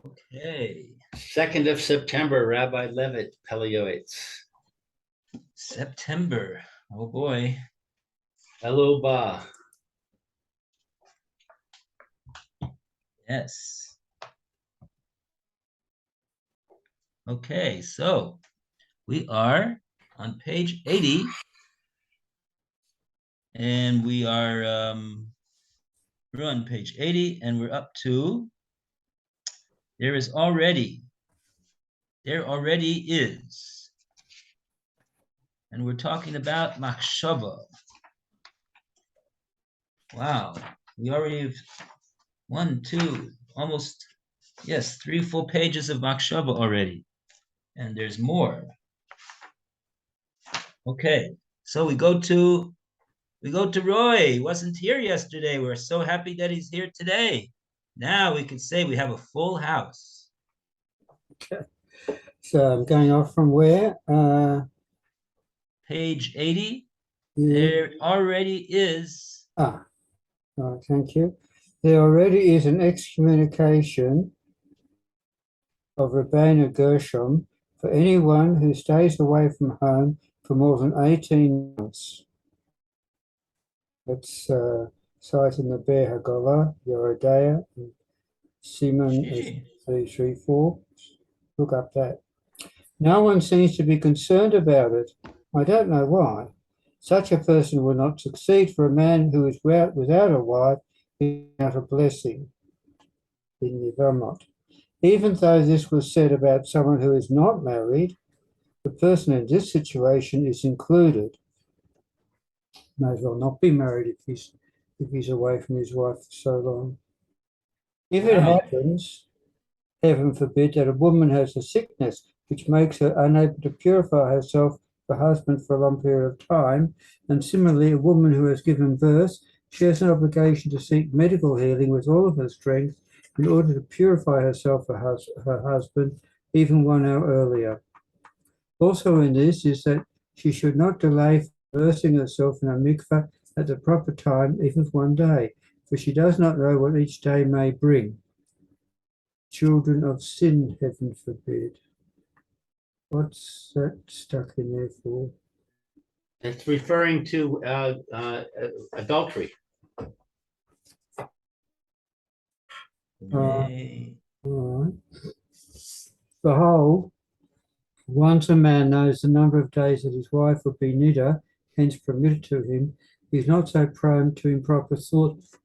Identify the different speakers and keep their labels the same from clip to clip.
Speaker 1: Okay.
Speaker 2: 2nd of September, Rabbi Levitt, Pele Yoetz.
Speaker 1: September. Oh boy.
Speaker 2: Hello, Ba.
Speaker 1: Yes. Okay, so we are on page 80, and we're on page 80, and we're up to there already is, and we're talking about machshava. Wow, we already have one, two, almost, yes, 3 full pages of machshava already, and there's more. Okay, so we go to Roy. He wasn't here yesterday. We're so happy that he's here today. Now we can say we have a full house.
Speaker 3: Okay. So I'm going off from where?
Speaker 1: Page 80.
Speaker 3: Yeah.
Speaker 1: There already is.
Speaker 3: Right, thank you. There already is an excommunication of Rabbeinu Gershom for anyone who stays away from home for more than 18 months. That's cited in the Be'er Haggalah, Yoredeah, and Simon 33:4. Look up that. No one seems to be concerned about it. I don't know why. Such a person will not succeed, for a man who is without a wife is without a blessing in the Vermont. Even though this was said about someone who is not married, the person in this situation is included. May as well not be married if he's away from his wife for so long. If it happens, heaven forbid, that a woman has a sickness which makes her unable to purify herself for husband for a long period of time, and similarly, a woman who has given birth, she has an obligation to seek medical healing with all of her strength in order to purify herself for her husband even 1 hour earlier. Also in this is that she should not delay immersing herself in a mikveh at the proper time, even for 1 day, for she does not know what each day may bring. Children of sin, heaven forbid. What's that stuck in there for?
Speaker 2: It's referring to adultery.
Speaker 3: All right. Behold, once a man knows the number of days that his wife would be niddah, hence permitted to him, he is not so prone to improper thoughts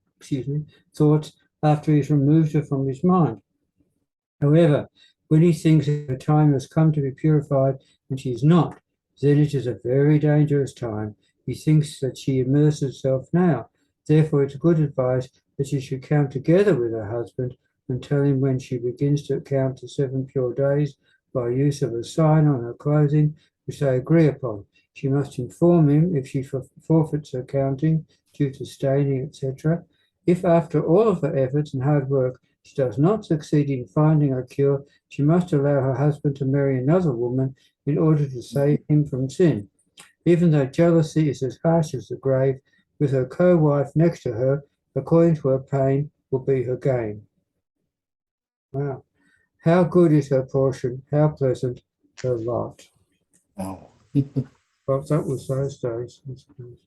Speaker 3: after he's removed her from his mind. However, when he thinks her time has come to be purified and she is not, then it is a very dangerous time. He thinks that she immerses herself now. Therefore, it's good advice that she should count together with her husband and tell him when she begins to count to 7 pure days by use of a sign on her clothing, which they agree upon. She must inform him if she forfeits her counting due to staining, etc. If after all of her efforts and hard work she does not succeed in finding a cure, she must allow her husband to marry another woman in order to save him from sin. Even though jealousy is as harsh as the grave, with her co-wife next to her, according to her pain, will be her gain. Wow. How good is her portion, how pleasant her lot.
Speaker 4: Wow.
Speaker 3: Well, that was those days, I suppose.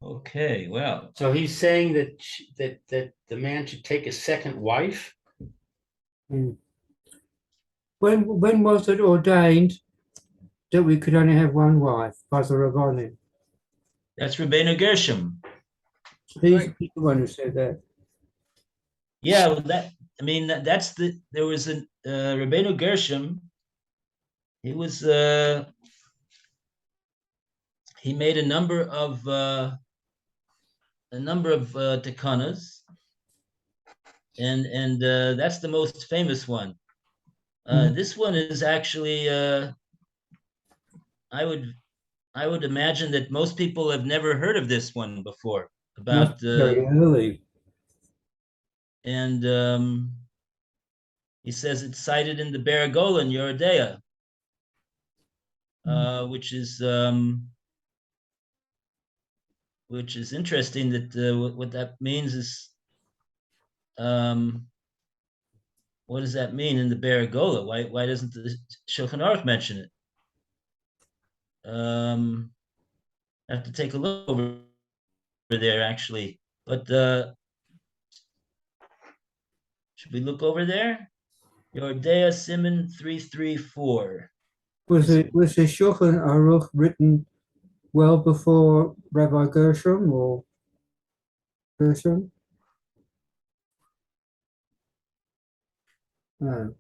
Speaker 1: Okay, well.
Speaker 2: So he's saying that that the man should take a second wife.
Speaker 3: When was it ordained that we could only have one wife by the Rabbanim?
Speaker 1: That's Rabbeinu Gershom.
Speaker 3: He's the one who said that.
Speaker 1: Yeah, well, there was a Rabbeinu Gershom. He was he made a number of tikanas, and that's the most famous one. This one is actually I would imagine that most people have never heard of this one before. About
Speaker 3: very early.
Speaker 1: And he says it's cited in the Be'er Haggalah in Yoredeah, which is which is interesting that what that means is, um, what does that mean in the Baragola? Why doesn't the Shulchan Aruch mention it? I have to take a look over there actually. But should we look over there? Yordea Simon 334.
Speaker 3: Was the Shulchan Aruch written well before Rabbi Gershom or Gershom? No.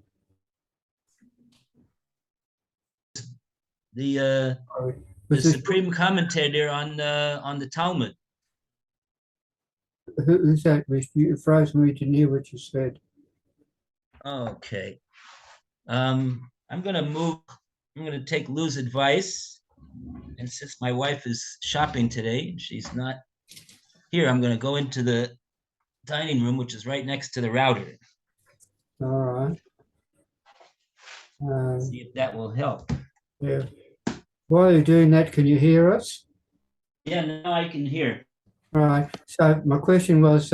Speaker 1: The
Speaker 3: Sorry.
Speaker 1: the
Speaker 3: Was the,
Speaker 1: supreme commentator on the Talmud.
Speaker 3: who's that? You froze me, didn't hear what you said.
Speaker 1: Okay. I'm gonna move. I'm gonna take Lou's advice, and since my wife is shopping today, she's not here. I'm gonna go into the dining room, which is right next to the router.
Speaker 3: All right.
Speaker 1: See if that will help.
Speaker 3: Yeah. While you're doing that, can you hear us?
Speaker 1: Yeah, now I can hear.
Speaker 3: All right. So my question was,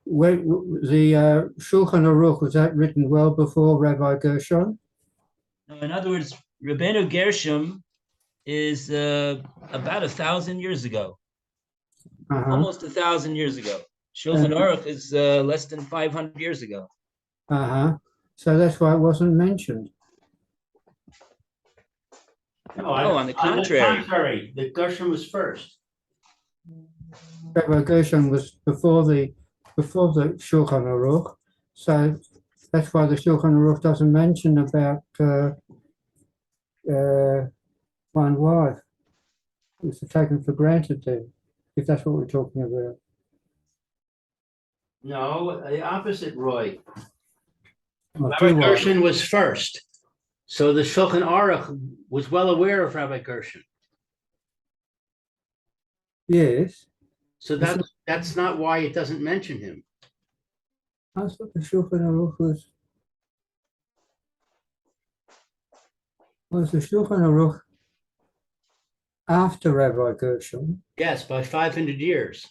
Speaker 3: when the Shulchan Aruch, was that written well before Rabbi Gershon?
Speaker 1: In other words, Rabbeinu Gershom is about 1,000 years ago, almost 1,000 years ago. Shulchan Aruch is less than 500 years ago.
Speaker 3: So that's why it wasn't mentioned.
Speaker 2: No,
Speaker 1: on the contrary.
Speaker 2: the Gershom was first.
Speaker 3: Rabbi Gershon was before the Shulchan Aruch, so that's why the Shulchan Aruch doesn't mention about one wife. It's taken for granted then, if that's what we're talking about.
Speaker 2: No, the opposite, Roy.
Speaker 3: Well,
Speaker 2: Rabbi
Speaker 3: two wives.
Speaker 2: Gershon was first. So the Shulchan Aruch was well aware of Rabbi Gershon.
Speaker 3: Yes,
Speaker 2: So that's not why it doesn't mention him.
Speaker 3: I thought the Shulchan Aruch was the Shulchan Aruch after Rabbi Gershon.
Speaker 2: Yes, by 500 years.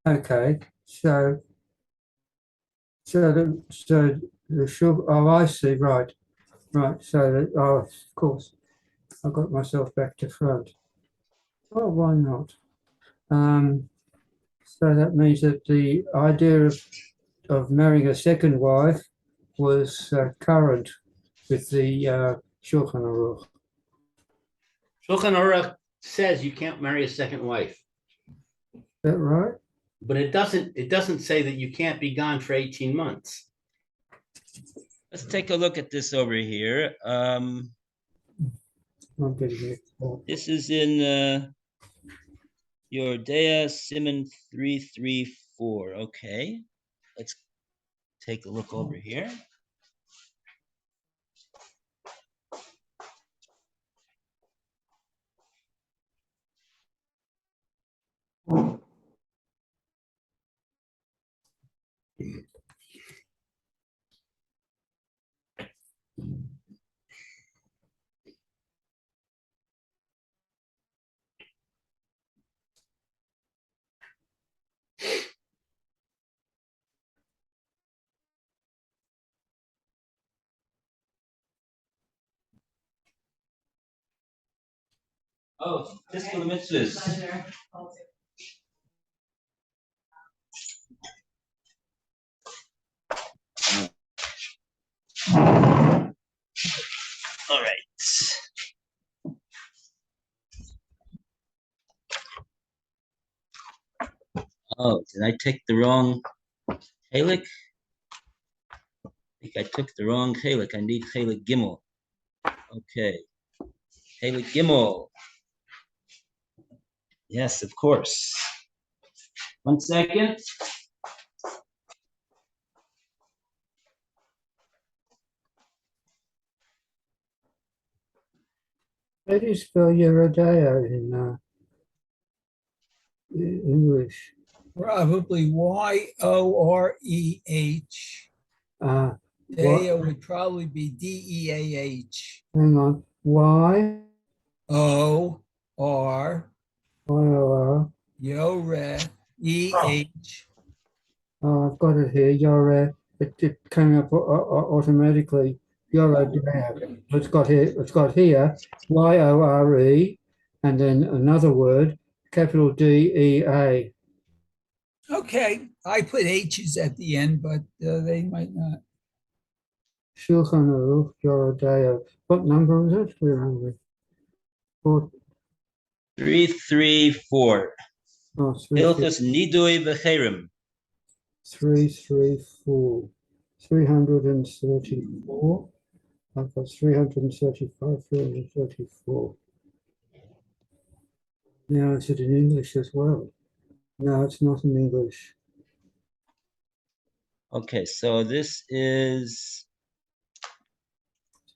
Speaker 3: Okay, so the Shulchan, oh, I see, right. So, of course, I got myself back to front. Oh, why not? So that means that the idea of marrying a second wife was current with the Shulchan Aruch.
Speaker 2: Shulchan Aruch says you can't marry a second wife.
Speaker 3: Is that right?
Speaker 2: But it doesn't say that you can't be gone for 18 months.
Speaker 1: Let's take a look at this over here.
Speaker 3: I'm getting it.
Speaker 1: This is in Yordea Simon 334. Okay, let's take a look over here. Oh, this for the mitzvahs. All right. Oh, did I take the wrong chelik? I think I took the wrong chelik. I need chelik gimel. Okay. Chelik gimel. Yes, of course. 1 second.
Speaker 3: How do you spell Yerodea in English?
Speaker 4: Probably Yoreh.
Speaker 3: What?
Speaker 4: Dea would probably be Deah.
Speaker 3: Hang on. Y
Speaker 4: O R
Speaker 3: Y O R
Speaker 4: Yoret, E-H.
Speaker 3: Oh, I've got it here. It came up automatically. Yore. It's got here Yore, and then another word, capital DEA.
Speaker 4: Okay, I put H's at the end, but they might not.
Speaker 3: Shulchan Aruch Yoredeo. What number is it? Where are we?
Speaker 1: 334.
Speaker 3: Oh,
Speaker 1: Hilchas Nidui V'Cherem.
Speaker 3: 334. 334. I've got 335, 334. Now is it in English as well? No, it's not in English.
Speaker 1: Okay, so this is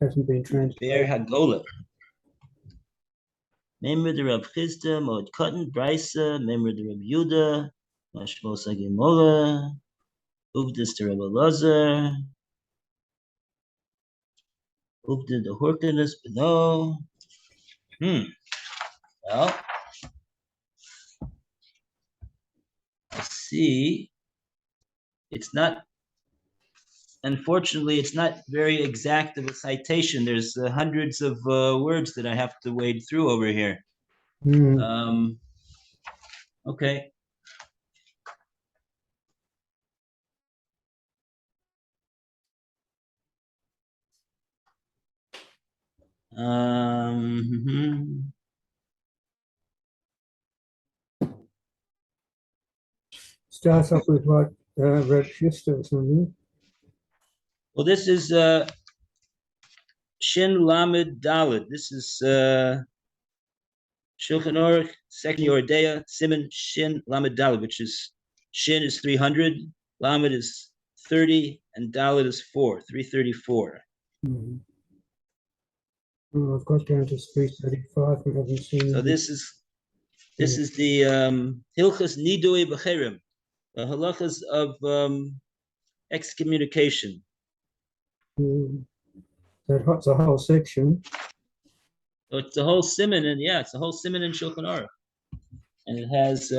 Speaker 3: It hasn't been
Speaker 1: Be'er
Speaker 3: translated.
Speaker 1: Hagola. Member the Rab Chisda, Moed Cotton, Brisa, member the Rab Yuda, Mashmos Agimola, Uvdis the Rab Elazar, Uvdid the Horkinus Beno. Well, I see. It's not, unfortunately, it's not very exact of a citation. There's hundreds of words that I have to wade through over here. Okay.
Speaker 3: Starts off with what Reb Schuster or something.
Speaker 1: Well, this is Shin Lamed Dalid. This is Shulchan Aruch, second Yordea, Simon Shin Lamed Dalid, which is Shin is 300, Lamed is 30, and Dalid is 334.
Speaker 3: Mm-hmm. Oh, I've got down to 335. We haven't seen
Speaker 1: So
Speaker 3: it.
Speaker 1: this is the Hilchas Nidui B'Cherem, the halachas of excommunication.
Speaker 3: That's a whole section.
Speaker 1: So it's a whole siman, and yeah, it's a whole siman in Shulchan Aruch, and it has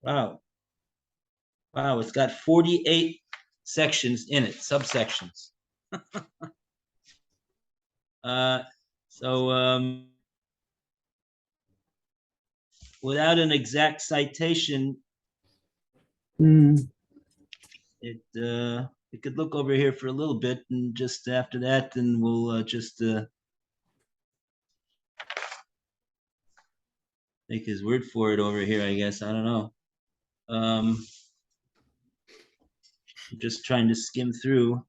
Speaker 1: wow, it's got 48 sections in it, subsections. So without an exact citation, it we could look over here for a little bit, and just after that, then we'll just take his word for it over here, I guess. I don't know. I'm just trying to skim through.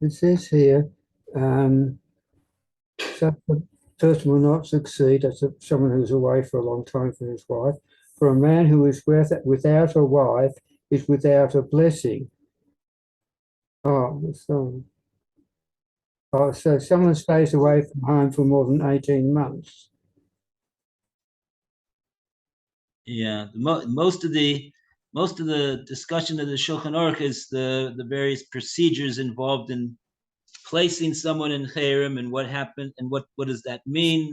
Speaker 3: It says here, so the person will not succeed. That's someone who's away for a long time from his wife. For a man who is without a wife is without a blessing. So someone stays away from home for more than 18 months.
Speaker 1: Yeah, most of the discussion of the Shulchan Aruch is the various procedures involved in placing someone in cherem, and what happened, and what does that mean?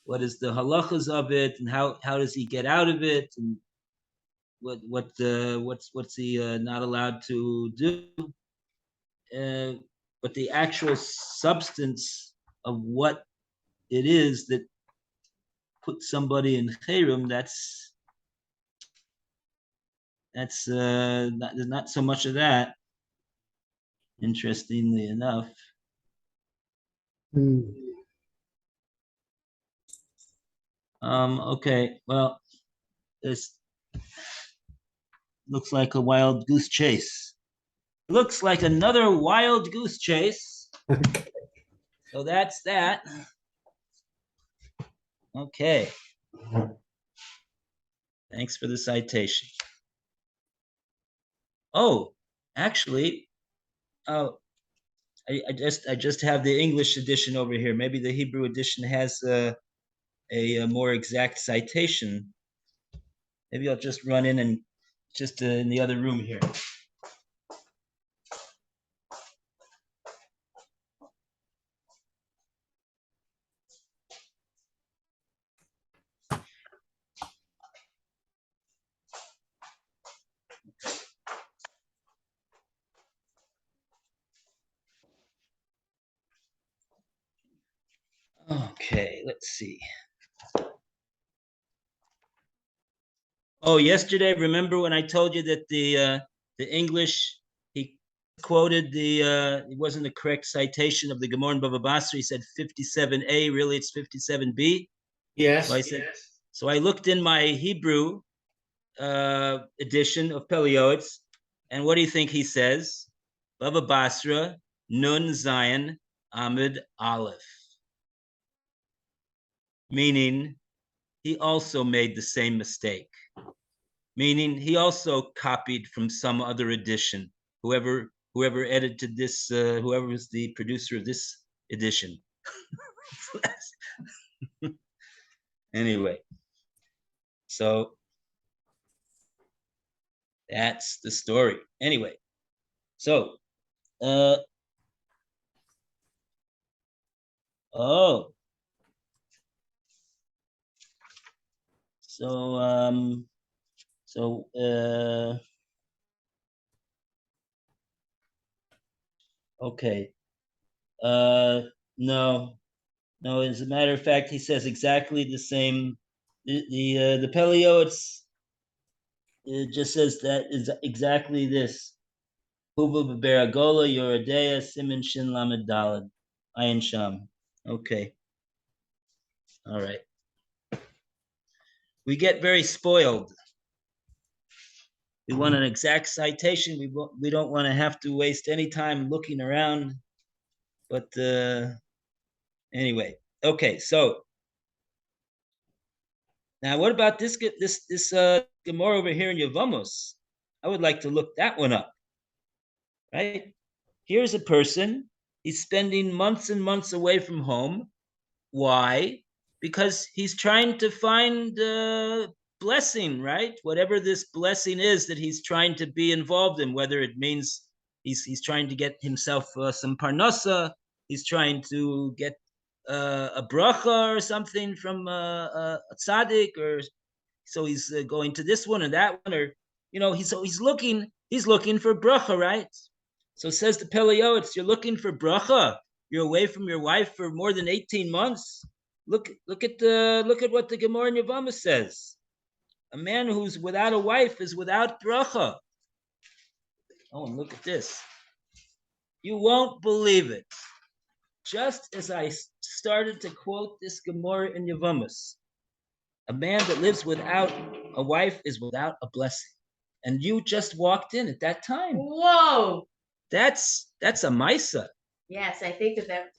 Speaker 1: What is the halachas of it, and how does he get out of it, and what's he not allowed to do? But the actual substance of what it is that puts somebody in cherem, that's not so much of that, interestingly enough. Okay, well, this looks like a wild goose chase. Looks like another wild goose chase. So that's that. Okay. Thanks for the citation. Oh, actually, Oh, I just have the English edition over here. Maybe the Hebrew edition has a more exact citation. Maybe I'll just run in and just in the other room here. Okay, let's see. Oh, yesterday, remember when I told you that the English, he quoted it wasn't the correct citation of the Gemara in Bava Basra. He said 57a, really it's 57b.
Speaker 2: Yes.
Speaker 1: So I said, so I looked in my Hebrew edition of Pele Yoetz, and what do you think he says? Bava Basra, Nun Zion, Amid Aleph. Meaning, he also made the same mistake. Meaning, he also copied from some other edition. Whoever edited this, whoever was the producer of this edition. Anyway, so that's the story. Anyway, so oh, so okay, no, as a matter of fact, he says exactly the same. The Pele Yoetz, it just says that is exactly this. Huva b'beragola yoredea simin shin lamed dalad ayin sham. Okay, all right. We get very spoiled. We want an exact citation. We don't want to have to waste any time looking around. But anyway, okay. So now, what about this Gemara over here in Yevamos? I would like to look that one up. Right? Here's a person. He's spending months and months away from home. Why? Because he's trying to find blessing, right? Whatever this blessing is that he's trying to be involved in, whether it means he's trying to get himself some parnasa, he's trying to get a bracha or something from a tzaddik, or so he's going to this one or that one, or he's looking for bracha, right? So says the Pele Yoetz, you're looking for bracha. You're away from your wife for more than 18 months. Look at what the Gemara in Yevama says. A man who's without a wife is without bracha. Oh, and look at this. You won't believe it. Just as I started to quote this Gemara in Yevamus, a man that lives without a wife is without a blessing. And you just walked in at that time.
Speaker 5: Whoa.
Speaker 1: That's a Maisa.
Speaker 5: Yes, I think that.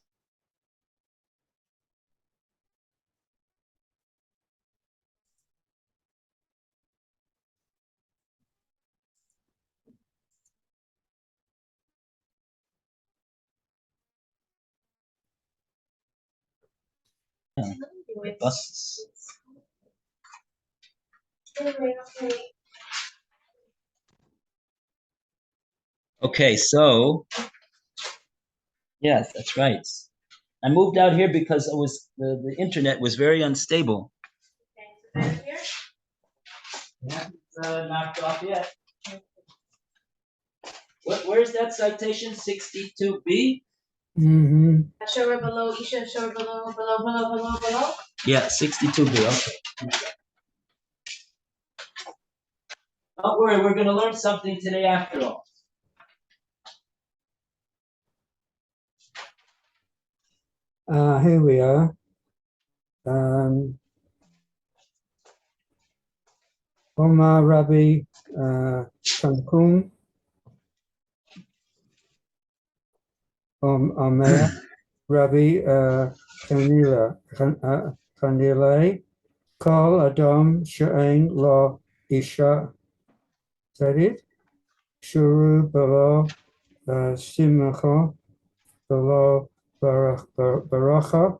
Speaker 1: Buses. Okay, so yes, that's right. I moved out here because the internet was very unstable. Yeah, it's knocked off yet. Where's that citation? 62B?
Speaker 3: Mm-hmm.
Speaker 5: Shower below, Isha, shower below.
Speaker 1: Yeah, 62B. Okay. Don't worry, we're going to learn something today after all.
Speaker 3: Here we are. Omar Rabbi Tankum. Omer Rabbi Kanile. Kol Adam She'ein Lo Isha. Is that it? Shuru Balo Simcha, below Baracha.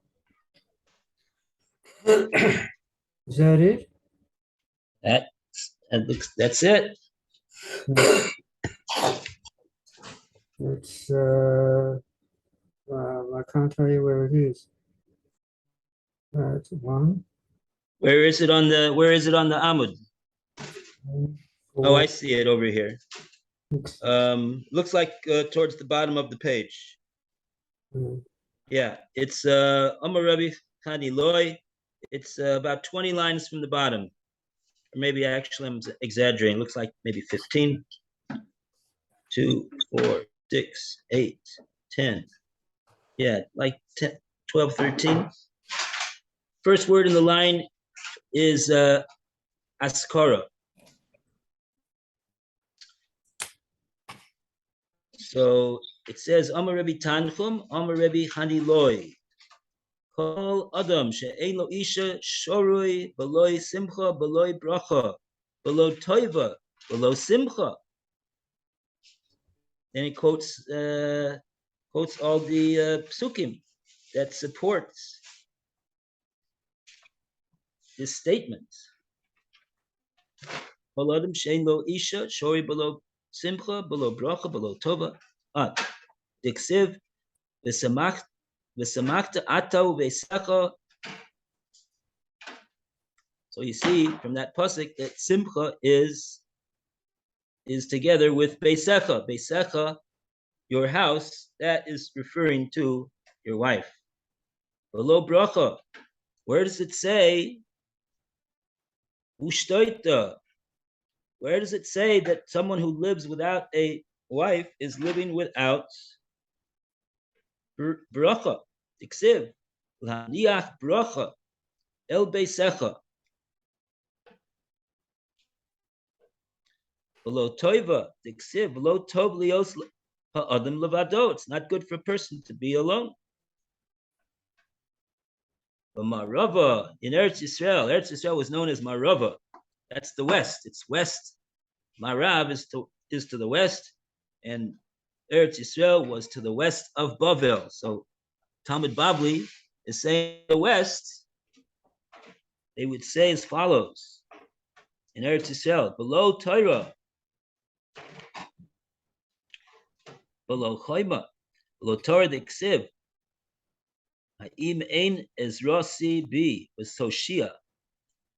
Speaker 3: Is that it?
Speaker 1: That's it.
Speaker 3: It's I can't tell you where it is. It's one.
Speaker 1: Where is it on the Amud? Oh, I see it over here. Looks like towards the bottom of the page. Yeah, it's Amar Rabbi Chani Loy. It's about 20 lines from the bottom. Or maybe actually I'm exaggerating. It looks like maybe 15. 2, 4, 6, 8, 10. Yeah, like 10, 12, 13. First word in the line is Askara. So it says Amar Rabbi Tanchum, Amar Rabbi Chani Loy. Kol Adam she'ein lo isha shorui beloy simcha beloy bracha below toiva below simcha. Then he quotes all the psukim that supports this statement. Kol Adam she'ein lo isha shorui below simcha below bracha below tova. Diksiv v'samachta atau v'secha. So you see from that pasuk that simcha is together with beisecha. Beisecha, your house, that is referring to your wife. Below bracha, where does it say ushtoita? Where does it say that someone who lives without a wife is living without bracha? Tiksiv, l'haniach bracha el beisecha. Below toiva, diksiv, below tov lios ha'adam levado. It's not good for a person to be alone. But Marava in Eretz Yisrael was known as Marava. That's the west. It's west. Marav is to the west, and Eretz Yisrael was to the west of Bavel. So Talmud Bavli is saying the west. They would say as follows in Eretz Yisrael: below Torah, below Chayma, below Torah the Ksiv. Ha'im ein ezrasi bi was Soshia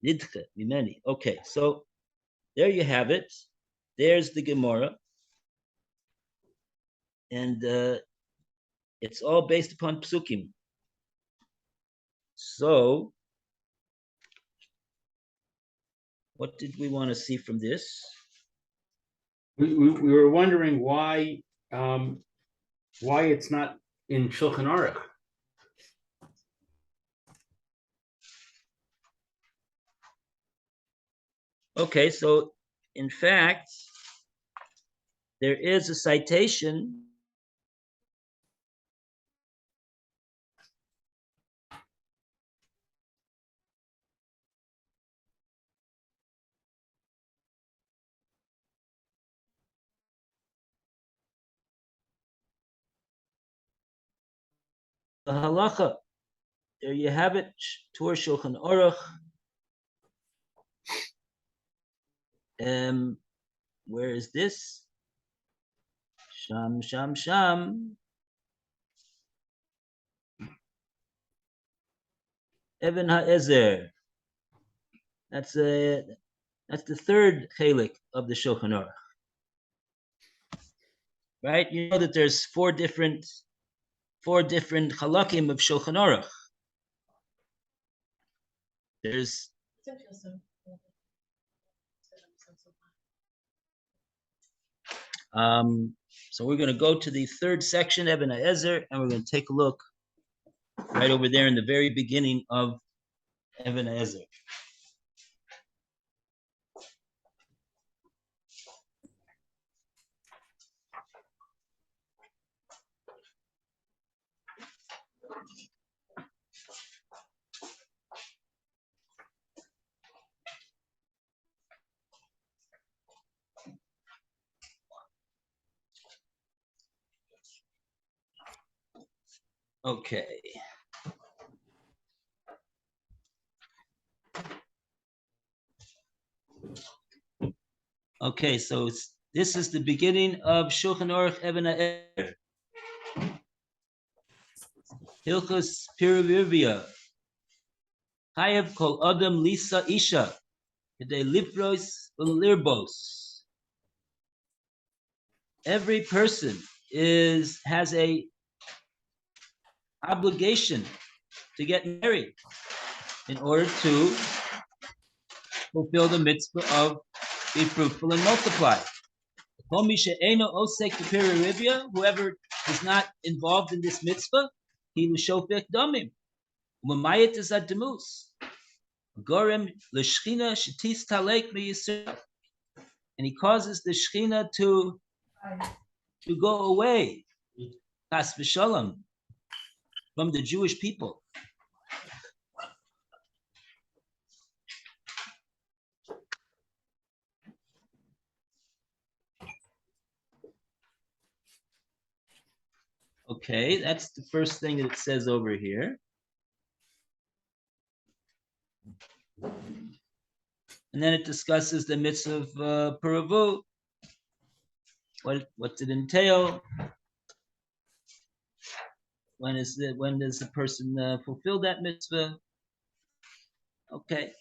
Speaker 1: nidche mimeni. Okay, so there you have it. There's the Gemara, and it's all based upon psukim. So, what did we want to see from this?
Speaker 2: We were wondering why it's not in Shulchan Aruch.
Speaker 1: Okay, so in fact, there is a citation the halacha. There you have it, Tur Shulchan Aruch. Where is this? Sham. Even HaEzer. That's the third chelik of the Shulchan Aruch. Right? You know that there's four different halakim of Shulchan Aruch. There's so we're going to go to the third section, Eben HaEzer, and we're going to take a look right over there in the very beginning of Eben HaEzer. Okay. Okay, so this is the beginning of Shulchan Aruch Even HaEzer. Hilchos Piruvivia. Chayav kol adam lisa isha. Kedei lifros ulirbos. Every person has a obligation to get married in order to fulfill the mitzvah of be fruitful and multiply. Whoever is not involved in this mitzvah, he will shofech damim. Umamayit is a demus. Gorem l'shchina shetis talek miyisrael, and he causes the shchina to go away, chas v'shalom, from the Jewish people. Okay, that's the first thing that it says over here. And then it discusses the mitzvah of Puravu. What did it entail? When does the person fulfill that mitzvah? Okay.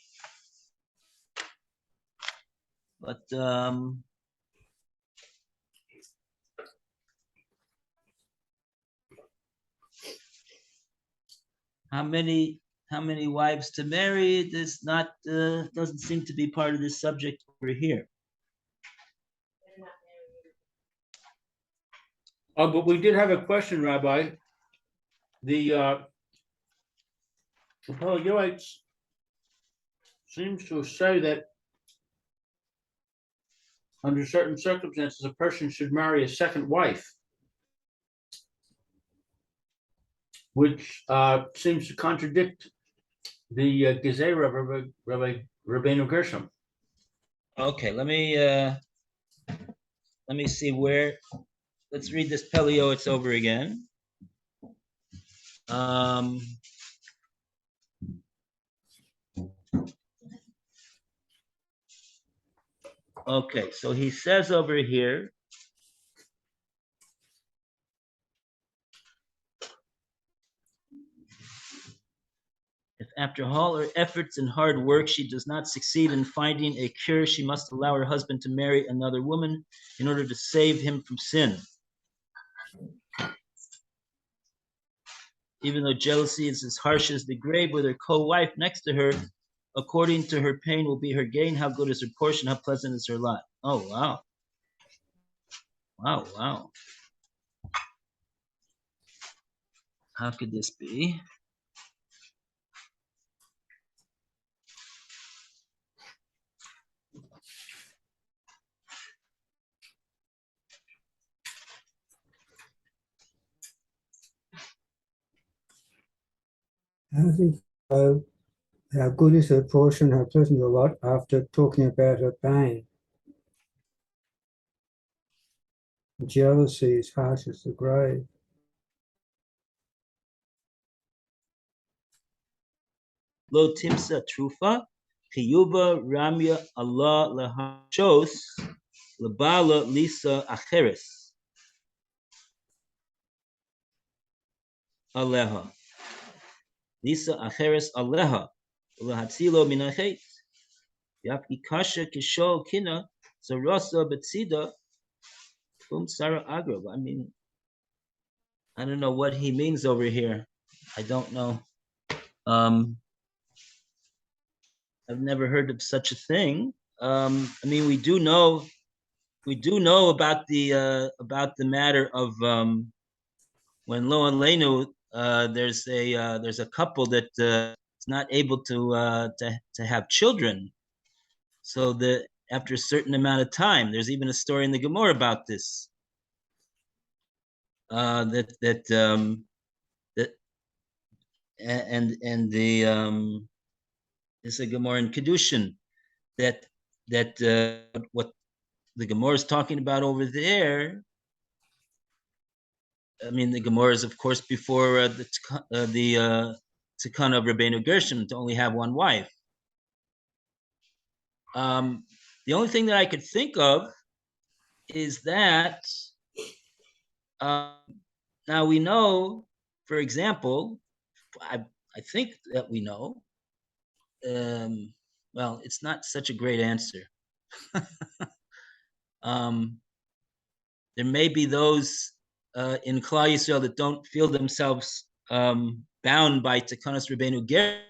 Speaker 1: But how many wives to marry? This not doesn't seem to be part of this subject over here.
Speaker 2: But we did have a question, Rabbi. The Pele Yoetz seems to say that under certain circumstances, a person should marry a second wife, which seems to contradict the Gezerah of Rabbeinu Gershom.
Speaker 1: Okay, let me see where. Let's read this Pele Yoetz over again. Okay, so he says over here, if after all her efforts and hard work she does not succeed in finding a cure, she must allow her husband to marry another woman in order to save him from sin. Even though jealousy is as harsh as the grave with her co-wife next to her, according to her pain will be her gain. How good is her portion? How pleasant is her lot? Oh, wow. Wow. How could this be?
Speaker 3: How does he know how good is her portion, how pleasant a lot, after talking about her pain? Jealousy is harsh as the grave.
Speaker 1: Lo timsa trufa, chiyuva ramya Allah lahashos, labala lisa acheres. Aleha. Lisa acheres aleha. Lahatzilo minachet. Yafki kasha kisho kina, zarasa betzida, Sarah Agrov. I mean, I don't know what he means over here. I don't know. I've never heard of such a thing. I mean, we do know about the matter of when Lo Aleinu, there's a couple that is not able to have children. So that after a certain amount of time, there's even a story in the Gemara about this. That it's a Gemara in Kedushin that what the Gemara is talking about over there I mean, the Gemara is, of course, before the Tikkun of Rabbeinu Gershom to only have one wife. The only thing that I could think of is that now we know, for example, I think that we know. Well, it's not such a great answer. There may be those in Klal Yisrael that don't feel themselves bound by Takanas Rabbeinu Ger.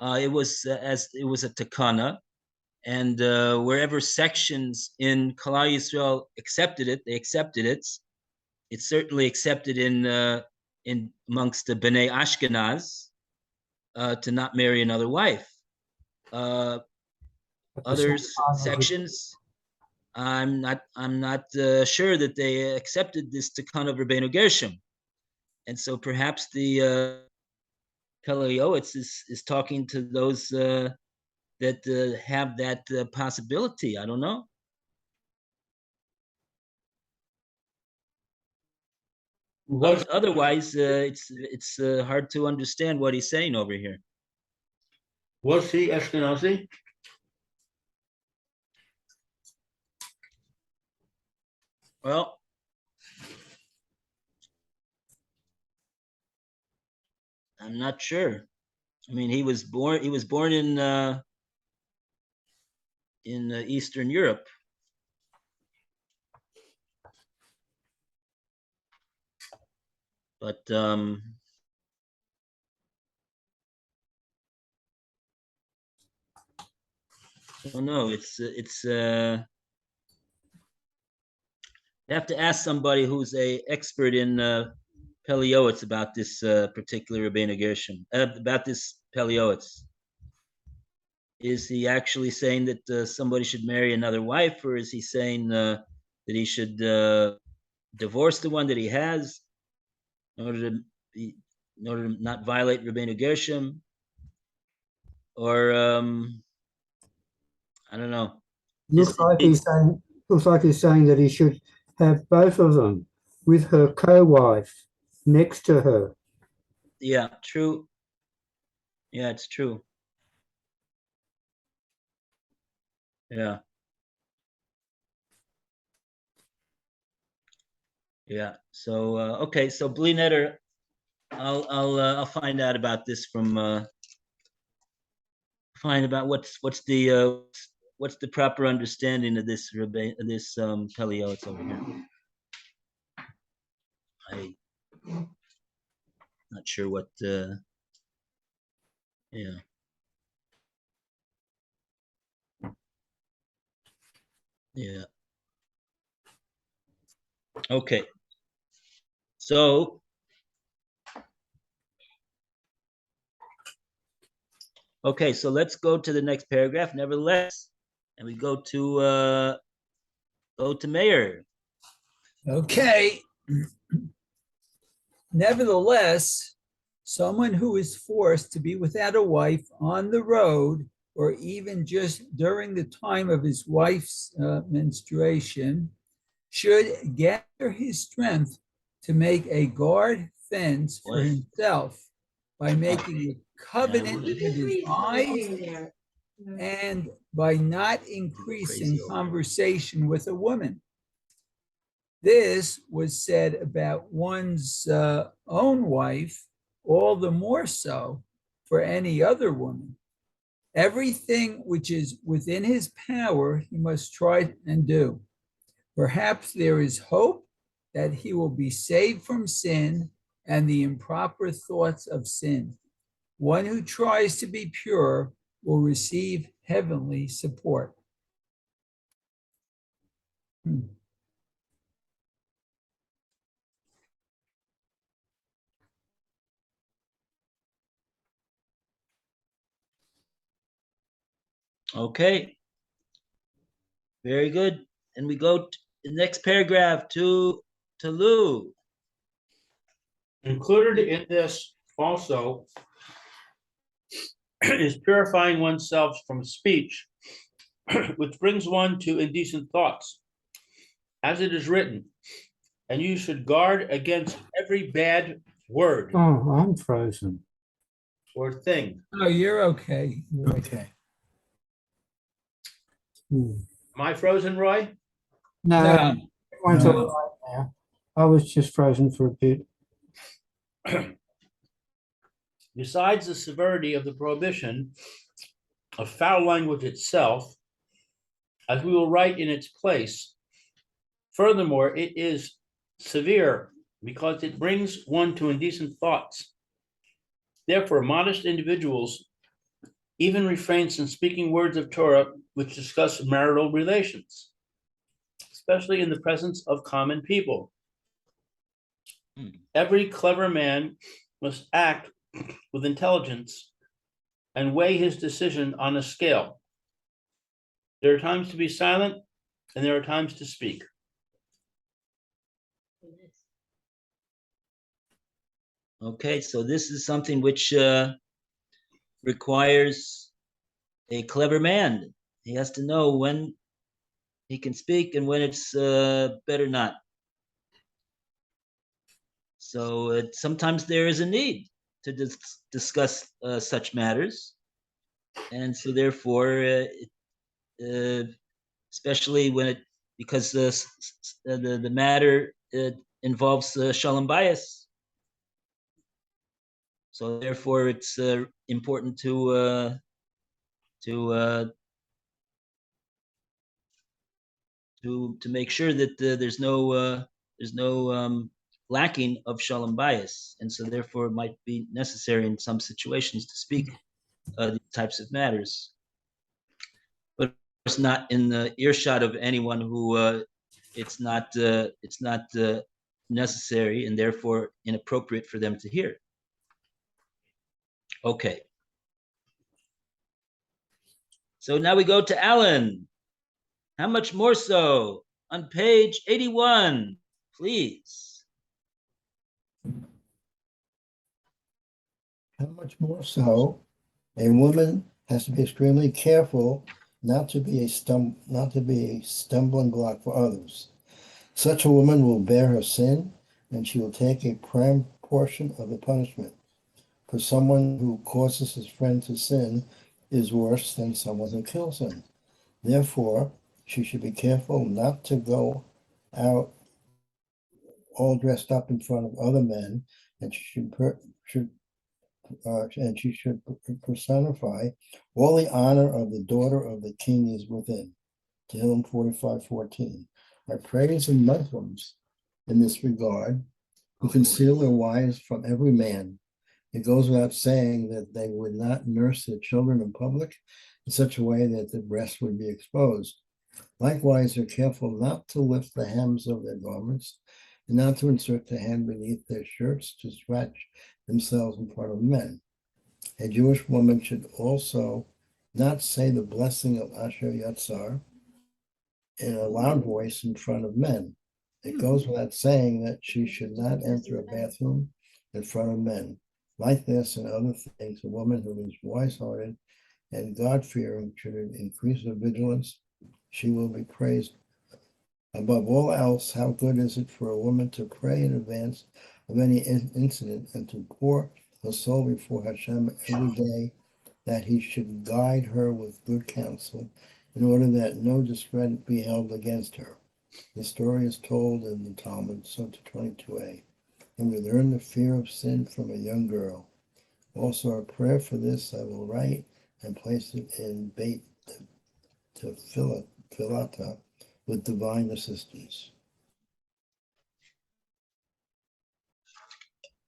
Speaker 1: It was a takana, and wherever sections in Klal Yisrael accepted it, they accepted it. It's certainly accepted in amongst the Bnei Ashkenaz to not marry another wife. Other sections, I'm not sure that they accepted this Tikkun of Rabbeinu Gershom, and so perhaps the Pele Yoetz is talking to those that have that possibility. I don't know. Otherwise, it's hard to understand what he's saying over here.
Speaker 2: Was he Ashkenazi?
Speaker 1: Well, I'm not sure. I mean, he was born in Eastern Europe. But I don't know. You have to ask somebody who's a expert in Pele Yoetz about this particular Rabbeinu Gershom, about this Pele Yoetz. Is he actually saying that somebody should marry another wife, or is he saying that he should divorce the one that he has in order to not violate Rabbeinu Gershom? Or I don't know.
Speaker 3: Looks like he's saying that he should have both of them with her co-wife next to her.
Speaker 1: Yeah, true. Yeah, it's true. Yeah. Yeah. So okay. So Bli Netter, I'll find out about this from find about what's the proper understanding of this Pele Yoetz over here. I'm not sure what. Yeah. Yeah. Okay. So okay, so let's go to the next paragraph. Nevertheless, and we go to Mayor.
Speaker 4: Okay. Nevertheless, someone who is forced to be without a wife on the road, or even just during the time of his wife's menstruation, should gather his strength to make a guard fence for himself by making a covenant with his eyes and by not increasing conversation with a woman. This was said about one's own wife, all the more so for any other woman. Everything which is within his power, he must try and do. Perhaps there is hope that he will be saved from sin and the improper thoughts of sin. One who tries to be pure will receive heavenly support.
Speaker 1: Okay. Very good. And we go to the next paragraph to Lou.
Speaker 2: Included in this also is purifying oneself from speech, which brings one to indecent thoughts. as it is written, and you should guard against every bad word
Speaker 3: Oh, I'm frozen.
Speaker 2: or thing.
Speaker 4: Oh, you're okay.
Speaker 6: Okay.
Speaker 3: Hmm.
Speaker 2: Am I frozen, Roy?
Speaker 3: No,
Speaker 4: No,
Speaker 3: everyone's
Speaker 6: no.
Speaker 3: all right now. I was just frozen for a bit.
Speaker 2: Besides the severity of the prohibition of foul language itself, as we will write in its place, furthermore, it is severe because it brings one to indecent thoughts. Therefore, modest individuals even refrain from speaking words of Torah which discuss marital relations, especially in the presence of common people. Every clever man must act with intelligence and weigh his decision on a scale. There are times to be silent and there are times to speak.
Speaker 1: Okay, so this is something which requires a clever man. He has to know when he can speak and when it's better not. So sometimes there is a need to discuss such matters, and so therefore, especially when it because the matter involves shalom bias, so therefore it's important to to make sure that there's no lacking of shalom bias, and so therefore it might be necessary in some situations to speak these types of matters, but it's not in the earshot of anyone who it's not necessary and therefore inappropriate for them to hear. Okay. So now we go to Alan. How much more so? On page 81, please.
Speaker 6: How much more so? A woman has to be extremely careful not to be a stumbling block for others. Such a woman will bear her sin, and she will take a prime portion of the punishment. For someone who causes his friend to sin is worse than someone who kills him. Therefore, she should be careful not to go out all dressed up in front of other men, and she should personify all the honor of the daughter of the king is within. Tehillim 45:14. I praise the Muslims in this regard who conceal their wives from every man. It goes without saying that they would not nurse their children in public in such a way that the breast would be exposed. Likewise, they're careful not to lift the hems of their garments and not to insert the hand beneath their shirts to scratch themselves in front of men. A Jewish woman should also not say the blessing of Asher Yatzar in a loud voice in front of men. It goes without saying that she should not enter a bathroom in front of men. Like this and other things, a woman who is wise-hearted and God-fearing should increase her vigilance. She will be praised. Above all else, how good is it for a woman to pray in advance of any incident and to pour her soul before Hashem every day, that he should guide her with good counsel in order that no discredit be held against her. The story is told in the Talmud, Sota 22a, and we learn the fear of sin from a young girl. Also, a prayer for this I will write and place it in Beit Tefillata with divine assistance.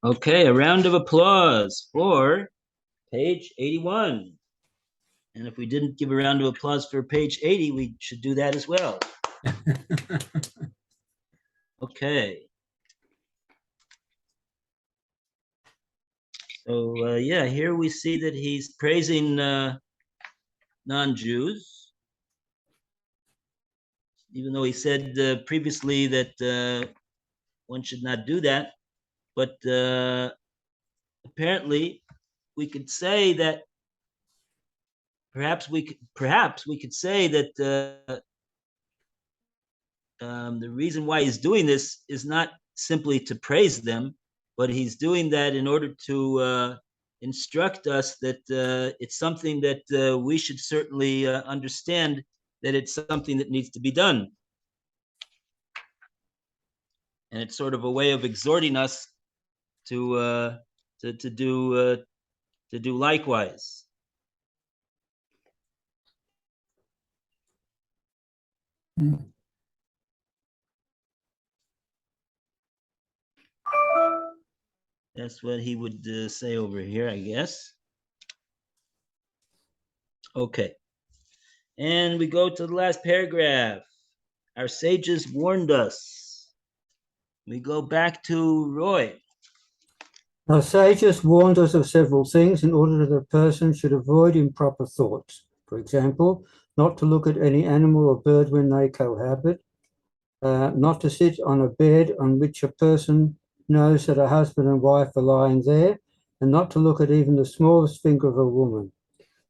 Speaker 1: Okay, a round of applause for page 81. And if we didn't give a round of applause for page 80, we should do that as well. Okay. So yeah, here we see that he's praising non-Jews, even though he said previously that one should not do that. But apparently, we could say that perhaps we could say that the reason why he's doing this is not simply to praise them, but he's doing that in order to instruct us that it's something that we should certainly understand that it's something that needs to be done. And it's sort of a way of exhorting us to do likewise.
Speaker 4: Mm.
Speaker 1: That's what he would say over here, I guess. Okay. And we go to the last paragraph. Our sages warned us. We go back to Roy.
Speaker 3: Our sages warned us of several things in order that a person should avoid improper thoughts. For example, not to look at any animal or bird when they cohabit, not to sit on a bed on which a person knows that a husband and wife are lying there, and not to look at even the smallest finger of a woman.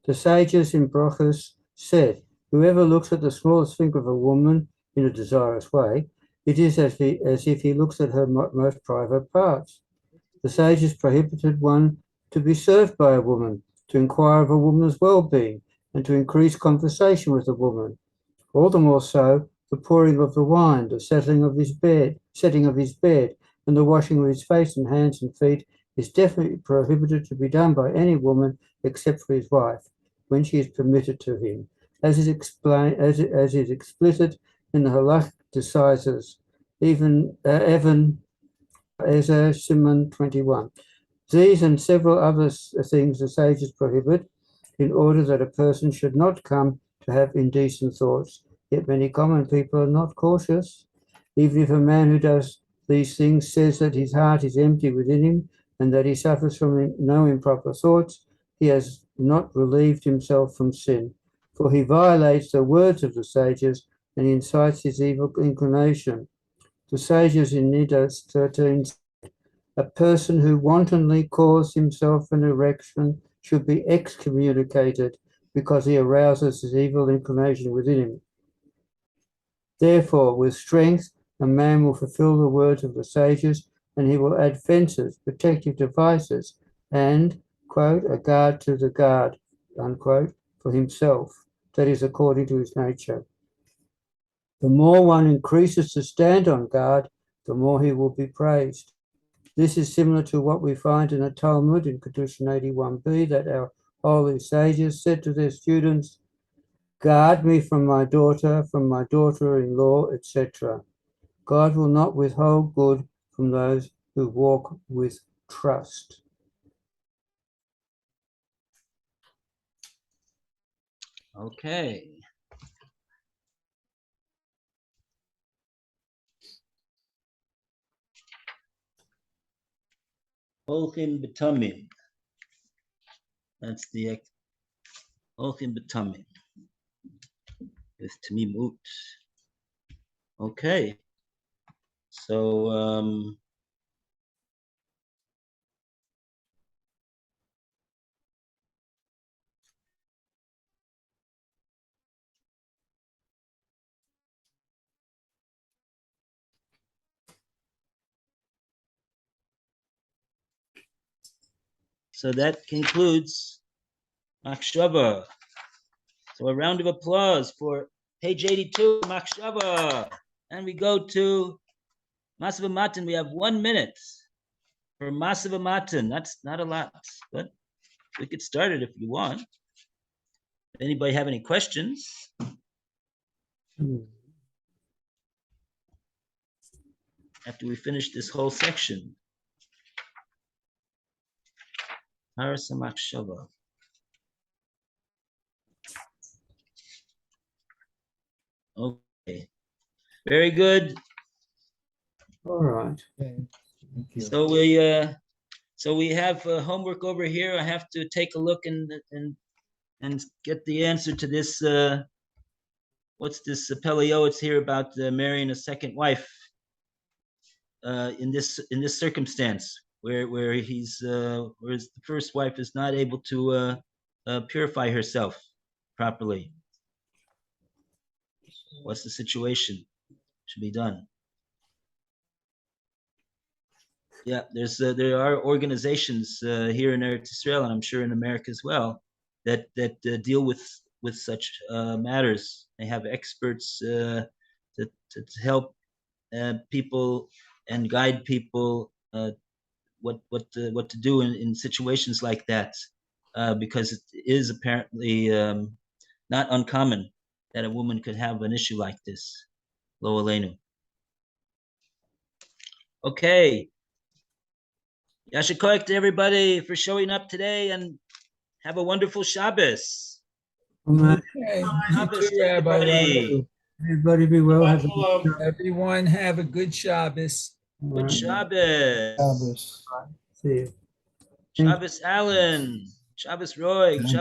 Speaker 3: The sages in Brochus said, whoever looks at the smallest finger of a woman in a desirous way, it is as if he looks at her most private parts. The sages prohibited one to be served by a woman, to inquire of a woman's well-being, and to increase conversation with a woman. All the more so, the pouring of the wine, the setting of his bed, and the washing of his face and hands and feet is definitely prohibited to be done by any woman except for his wife, when she is permitted to him, as is explicit in the halachic decisors, even Evan Ezer Simon 21. These and several other things the sages prohibit in order that a person should not come to have indecent thoughts. Yet many common people are not cautious. Even if a man who does these things says that his heart is empty within him and that he suffers from no improper thoughts, he has not relieved himself from sin, for he violates the words of the sages and incites his evil inclination. The sages in Nidas 13, a person who wantonly caused himself an erection should be excommunicated because he arouses his evil inclination within him. Therefore, with strength, a man will fulfill the words of the sages, and he will add fences, protective devices, and, quote, a guard to the guard, unquote, for himself. That is according to his nature. The more one increases to stand on guard, the more he will be praised. This is similar to what we find in the Talmud in Kedushin 81b, that our holy sages said to their students, guard me from my daughter-in-law, etc. God will not withhold good from those who walk with trust.
Speaker 1: Okay. Olchim B'Tamim. That's the Olchim B'Tamim. With Tamimut. Okay. So so that concludes Machshava. So a round of applause for page 82, Machshava. And we go to Masav Matan. We have 1 minute for Masav Matan. That's not a lot, but we could start it if you want. Anybody have any questions? After we finish this whole section. Harasa Machshava. Okay. Very good.
Speaker 3: All right.
Speaker 6: Okay, thank you.
Speaker 1: So we have homework over here. I have to take a look and get the answer to this. What's this Pele Yoetz here about marrying a second wife in this circumstance where he's whereas the first wife is not able to purify herself properly. What's the situation? should be done. Yeah, there are organizations here in Eretz Israel, and I'm sure in America as well, that deal with such matters. They have experts to help people and guide people what to do in situations like that, because it is apparently not uncommon that a woman could have an issue like this. Lo aleinu. Okay. Yashikoyek to everybody for showing up today, and have a wonderful Shabbos.
Speaker 3: Amen.
Speaker 4: Okay, you
Speaker 1: Shabbos
Speaker 4: too,
Speaker 1: to
Speaker 4: Rabbi.
Speaker 1: everybody.
Speaker 3: Everybody be well. Have a good
Speaker 2: Shalom.
Speaker 3: Shabbos.
Speaker 4: Everyone have a good Shabbos.
Speaker 3: All
Speaker 1: Good
Speaker 3: right.
Speaker 1: Shabbos.
Speaker 6: Shabbos.
Speaker 3: See you. Thank you.
Speaker 1: Shabbos Allen. Shabbos Roy.